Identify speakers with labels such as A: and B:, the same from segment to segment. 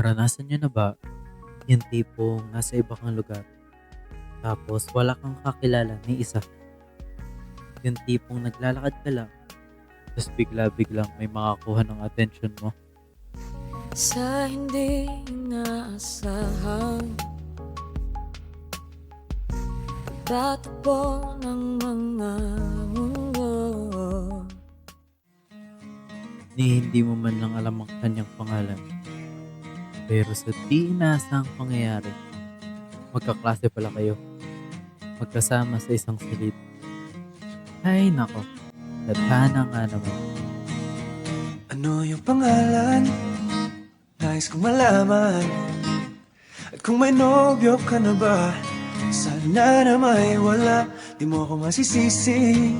A: Naranasan niyo na ba yung tipong nasa iba kang lugar tapos wala kang kakilala ni isa? Yung tipong naglalakad ka lang tapos bigla-biglang may makakuha ng attention mo?
B: Sa hindi inaasahan, tatakbo ng mga mundo.
A: Ni hindi mo man lang alam ang kanyang pangalan. Pero sa di inaasahang pangyayari, magkaklase pala kayo. Magkasama sa isang silid. Ay nako, tadhana nga naman.
C: Ano yung pangalan? Nais kong malaman. At kung may nobyo ka na ba? Sana na may wala. Di mo ako masisisi.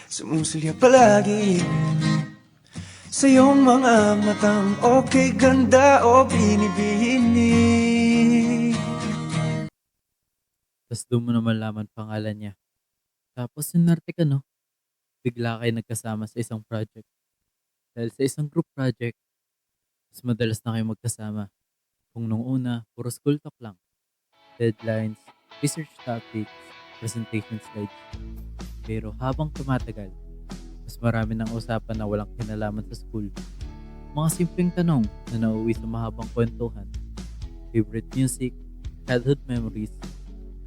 C: Sumusulya palagi sa iyong mga matang okay, ganda o binibini.
A: Tapos doon mo na malaman pangalan niya. Tapos sinarte ka no, bigla kayo nagkasama sa isang project. Dahil sa isang group project, mas madalas na kayo magkasama. Kung nung una, puro school talk lang. Deadlines, research topics, presentation slides. Pero habang tumatagal, mas marami ng usapan na walang kinalaman sa school. Mga simpleng tanong na nauwi sa mahabang kwentuhan. Favorite music, childhood memories,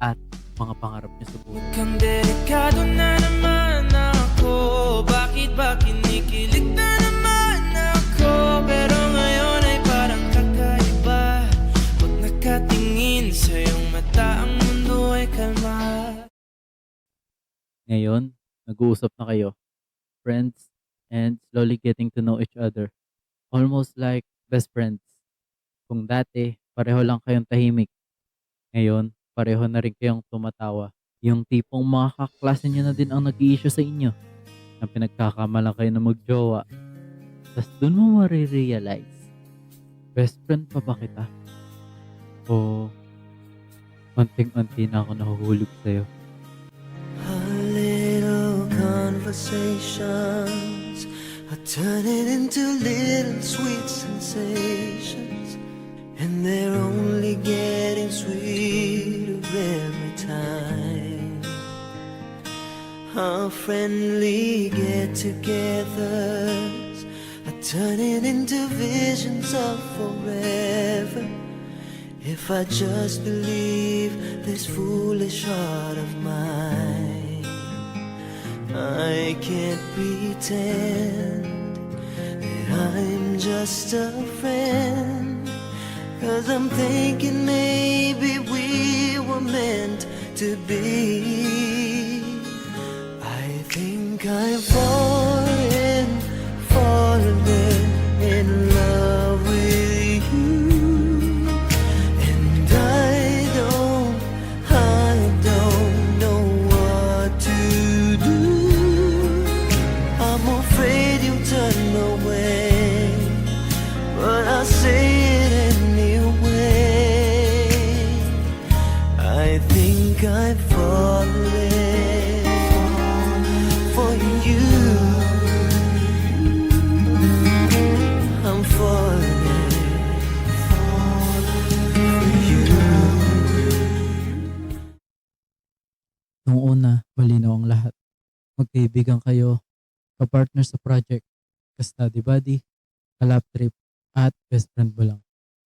A: at mga pangarap niyo sa buhay.
D: Kang delikado na naman ako. Bakit ba kinikilig na naman ako? Pero ngayon ay parang kakaiba. Pag nakatingin sa iyong mata, ang mundo ay kalma.
A: Ngayon, nag-uusap na kayo, friends, and slowly getting to know each other. Almost like best friends. Kung dati, pareho lang kayong tahimik. Ngayon, pareho na rin kayong tumatawa. Yung tipong mga kaklase nyo na din ang nag-i-issue sa inyo na pinagkakamalan kayo na magjowa. Tapos dun mo marirealize, best friend pa ba kita? O unting-unti na ako nahuhulog sa'yo.
C: A little conversations are turning into little sweet sensations, and they're only getting sweeter every time. Our friendly get-togethers are turning into visions of forever. If I just believe this foolish heart of mine, I can't pretend that I'm just a friend, 'cause I'm thinking maybe we were meant to be. I think I've fallen in love with you. And I don't know what to do. I'm afraid you'll turn away, but I'll say it anyway. I think I've fallen for you. I'm falling for you.
A: Nung una, malinaw ang lahat. Magkaibigan kayo, kapartner sa project, ka-study buddy, ka-lab trip, at best friend mo lang.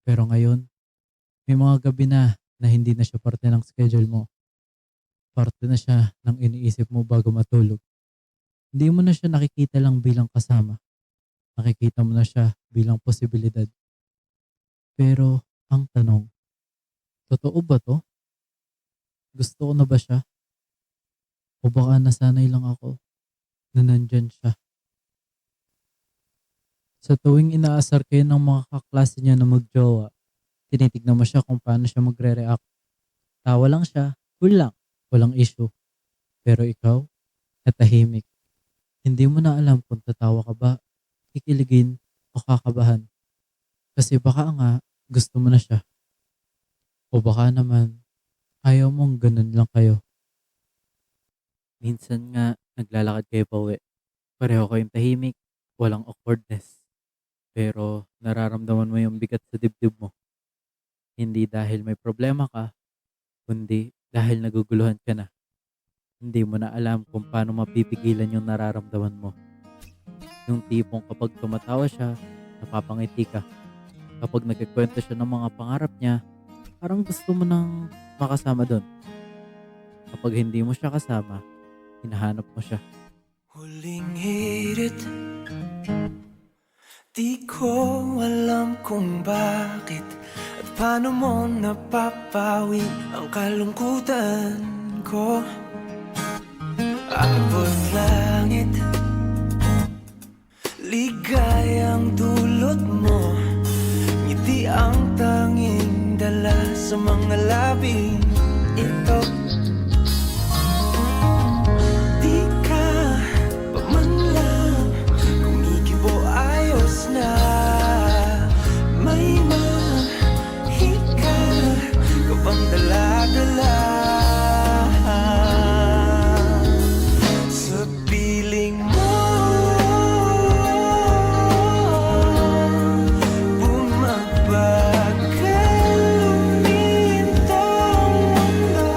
A: Pero ngayon, may mga gabi na hindi na siya parte ng schedule mo. Parte na siya ng iniisip mo bago matulog. Hindi mo na siya nakikita lang bilang kasama. Nakikita mo na siya bilang posibilidad. Pero, ang tanong, totoo ba to? Gusto ko na ba siya? O baka nasanay lang ako na nandyan siya? Sa tuwing inaasar kayo ng mga kaklase niya na magjowa, tinitignan mo siya kung paano siya magre-react. Tawa lang siya, cool lang, walang issue. Pero ikaw, natahimik. Hindi mo na alam kung tatawa ka ba, kikiligin, o kakabahan. Kasi baka nga, gusto mo na siya. O baka naman, ayaw mong ganun lang kayo. Minsan nga, naglalakad kayo pauwi. Pareho kayong tahimik, walang awkwardness. Pero nararamdaman mo yung bigat sa dibdib mo. Hindi dahil may problema ka, kundi dahil naguguluhan ka na. Hindi mo na alam kung paano mapipigilan yung nararamdaman mo. Yung tipong kapag tumatawa siya, napapangiti ka. Kapag nagkikwento siya ng mga pangarap niya, parang gusto mo nang makasama doon. Kapag hindi mo siya kasama, hinahanap mo siya.
C: Huling hirit, di ko alam kung bakit at paano mo napapawi ang kalungkutan ko. Abot langit, ligayang dulot mo, ngiti ang tanging dala sa mga labing ito. Di ka pa man lang kumikibo, ayos na. May mahika ka bang dala-dala sa piling mo? Bumabagal lumintang mundo,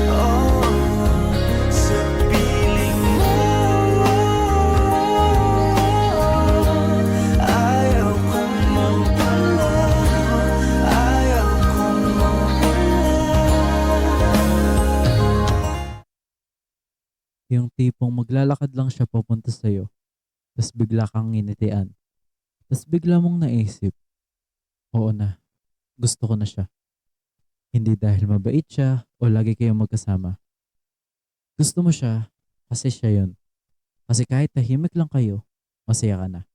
C: oh, sa piling mo. Ayaw kong mawala, ayaw kong mawala.
A: Yung tipong maglalakad lang siya papunta sa'yo, tapos bigla kang nginitian. Tapos bigla mong naisip, oo na, gusto ko na siya. Hindi dahil mabait siya o lagi kayong magkasama. Gusto mo siya kasi siya yun. Kasi kahit tahimik lang kayo, masaya ka na.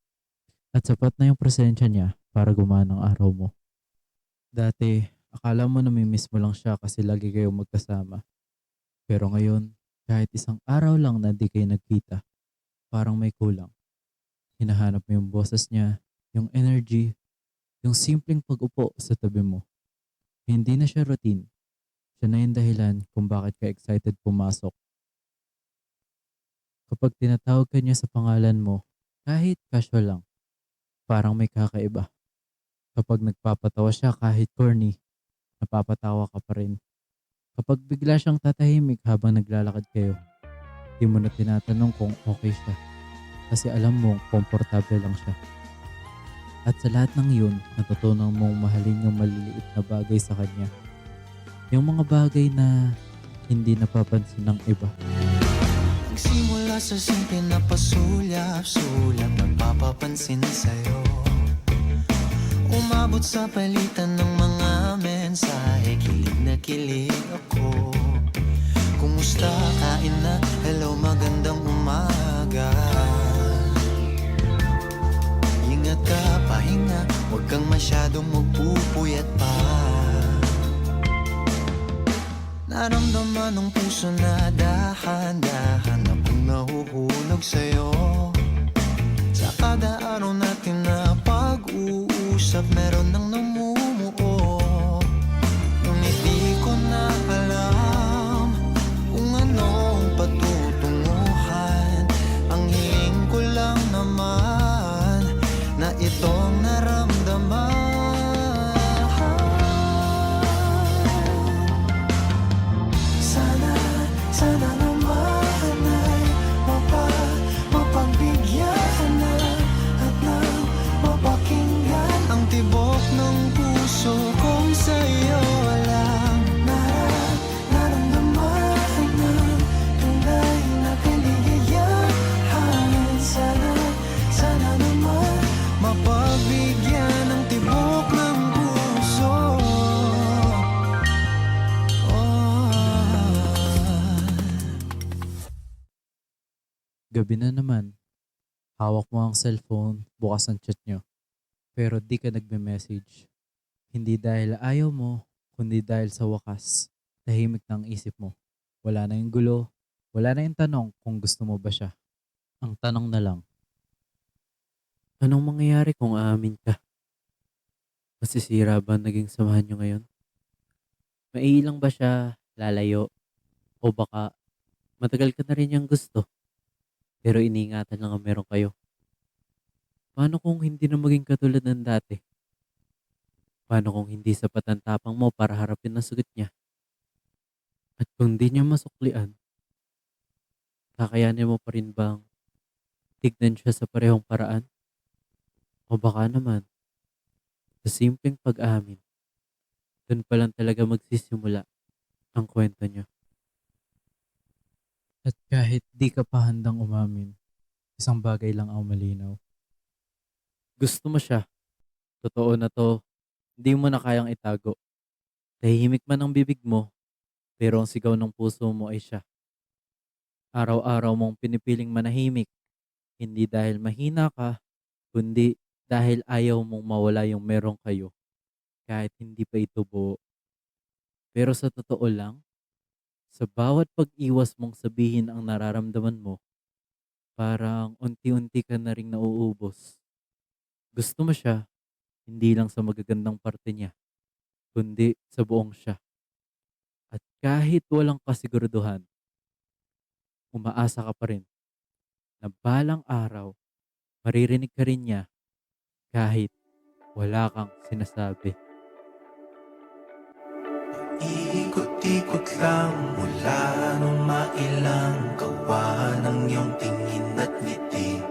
A: At sapat na yung presensya niya para gumana ang araw mo. Dati, akala mo namimiss mo lang siya kasi lagi kayong magkasama. Pero ngayon, kahit isang araw lang na di kayo nagkita, parang may kulang. Hinahanap mo yung boses niya, yung energy, yung simpleng pag-upo sa tabi mo. Hindi na siya routine. Siya na yung dahilan kung bakit ka excited pumasok. Kapag tinatawag ka niya sa pangalan mo, kahit casual lang, parang may kakaiba. Kapag nagpapatawa siya kahit corny, napapatawa ka pa rin. Kapag bigla siyang tatahimik habang naglalakad kayo, di mo na tinatanong kung okay siya. Kasi alam mong komportable lang siya. At sa lahat ng yun, natutunan mong mahalin yung maliliit na bagay sa kanya. Yung mga bagay na hindi napapansin ng iba.
C: Nagsimula sa simple na pasulyap-sulyap, nagpapapansin sa'yo. Umabot sa palitan ng mga mensahe, kilig na kilig ako. Kumusta, kain na, hello, magandang umaga. Ingat ka, pahinga, huwag kang masyadong magpupuyat pa. Naramdaman ng puso na dahan-dahan akong nahuhulog sa'yo. Sa kada araw natin na pag-uusap, meron nang namumuo. Ngunit di ko na alam kung anong patutunguhan. Ang hiling ko lang naman na itong naramdaman. Sana naman ay mapagbigyan na at nang mapakinggan ang tibok ng puso kong sa'yo lang naramdaman ng tunay na kaligayahan. Sana naman mapagbigyan ng tibok ng puso.
A: Gabi na naman, hawak mo ang cellphone, bukas ang chat nyo. Pero di ka nagme-message. Hindi dahil ayaw mo, kundi dahil sa wakas, tahimik na ang isip mo. Wala na yung gulo, wala na yung tanong kung gusto mo ba siya. Ang tanong na lang, anong mangyayari kung aamin ka? Masisira ba ang naging samahan nyo ngayon? Maiilang ba siya lalayo? O baka matagal ka na rin niyang gusto, pero iniingatan lang ang meron kayo? Paano kung hindi na maging katulad ng dati? Paano kung hindi sapat ang tapang mo para harapin ang sagot niya? At kung di niya masuklian, kakayanin mo pa rin bang tignan siya sa parehong paraan? O baka naman, sa simpleng pag-amin, dun pa lang talaga magsisimula ang kwento niyo. At kahit di ka pa handang umamin, isang bagay lang ang malinaw. Gusto mo siya. Totoo na to, hindi mo na kayang itago. Tahimik man ang bibig mo, pero ang sigaw ng puso mo ay siya. Araw-araw mong pinipiling manahimik, hindi dahil mahina ka, kundi dahil ayaw mong mawala yung meron kayo, kahit hindi pa ito buo. Pero sa totoo lang, sa bawat pag-iwas mong sabihin ang nararamdaman mo, parang unti-unti ka na ring nauubos. Gusto mo siya, hindi lang sa magagandang parte niya, kundi sa buong siya. At kahit walang kasiguraduhan, umaasa ka pa rin na balang araw, maririnig ka rin niya kahit wala kang sinasabi.
C: Ikot-ikot lang mula nung mailang gawa ng iyong tingin at ngiti.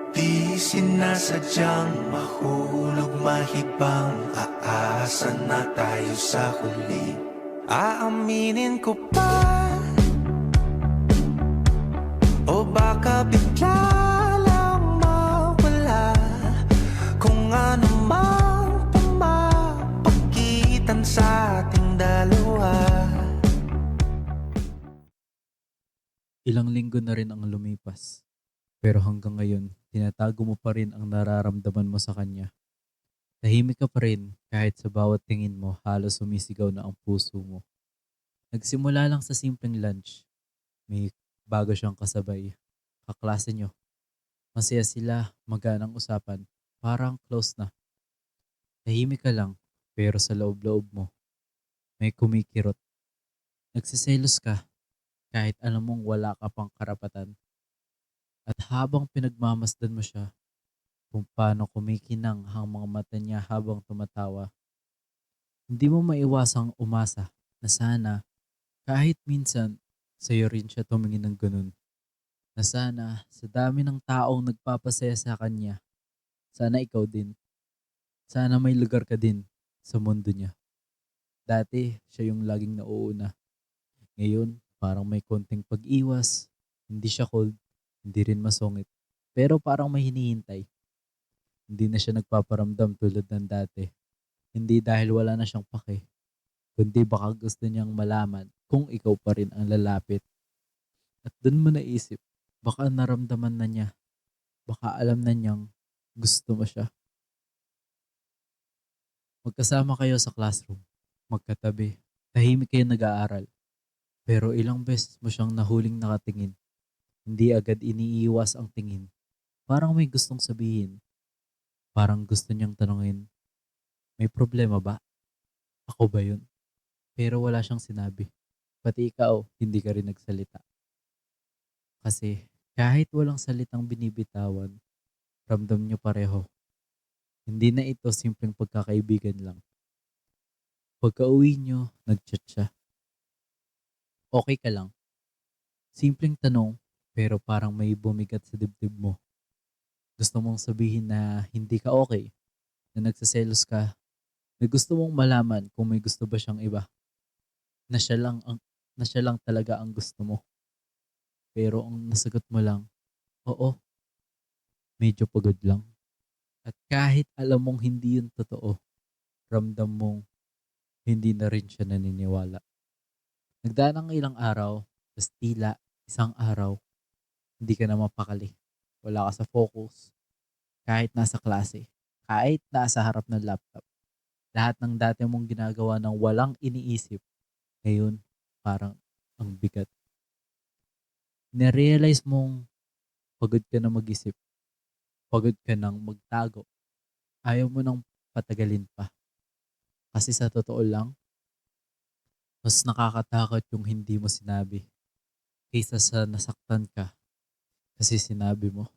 C: Di sinasadyang mahulog mahibang, aasa na tayo sa huli. Aaminin ko pa, o baka bigla lang mawala, kung ano mang pumapagitan sa ating dalawa.
A: Ilang linggo na rin ang lumipas, pero hanggang ngayon, tinatago mo pa rin ang nararamdaman mo sa kanya. Tahimik ka pa rin kahit sa bawat tingin mo halos sumisigaw na ang puso mo. Nagsimula lang sa simpleng lunch. May bago siyang kasabay. Kaklase nyo. Masaya sila, maganang usapan. Parang close na. Tahimik ka lang, pero sa loob-loob mo, may kumikirot. Nagsiselos ka, kahit alam mong wala ka pang karapatan. At habang pinagmamasdan mo siya, kung paano kumikinang ang mga mata niya habang tumatawa, hindi mo maiwasang umasa na sana, kahit minsan, sa'yo rin siya tumingin ng ganun. Na sana, sa dami ng taong nagpapasaya sa kanya, sana ikaw din. Sana may lugar ka din sa mundo niya. Dati, siya yung laging nauuna. Ngayon, parang may konting pag-iwas. Hindi siya cold, hindi rin masungit. Pero parang may hinihintay. Hindi na siya nagpaparamdam tulad ng dati. Hindi dahil wala na siyang pake, kundi baka gusto niyang malaman kung ikaw pa rin ang lalapit. At dun mo naisip, baka naramdaman na niya, baka alam na niyang gusto mo siya. Magkasama kayo sa classroom, magkatabi, tahimik kayo nag-aaral. Pero ilang beses mo siyang nahuling nakatingin. Hindi agad iniiwas ang tingin. Parang may gustong sabihin. Parang gusto niyang tanungin, may problema ba? Ako ba yun? Pero wala siyang sinabi. Pati ikaw, hindi ka rin nagsalita. Kasi kahit walang salitang binibitawan, ramdam niyo pareho. Hindi na ito simpleng pagkakaibigan lang. Pagka-uwi niyo, nag-chat siya. Okay ka lang? Simpleng tanong, pero parang may bumigat sa dibdib mo. Gusto mong sabihin na hindi ka okay, na nagsaselos ka, na gusto mong malaman kung may gusto ba siyang iba, na siya lang talaga ang gusto mo. Pero ang nasagot mo lang, oo, medyo pagod lang. At kahit alam mong hindi yun totoo, ramdam mong hindi na rin siya naniniwala. Nagdaan ang ilang araw, tas tila isang araw, hindi ka na mapakali. Wala ka sa focus, kahit nasa klase, kahit nasa harap ng laptop. Lahat ng dati mong ginagawa ng walang iniisip, ngayon parang ang bigat. Na-realize mong pagod ka na mag-isip, pagod ka nang magtago, ayaw mo nang patagalin pa. Kasi sa totoo lang, mas nakakatakot yung hindi mo sinabi kaysa sa nasaktan ka kasi sinabi mo.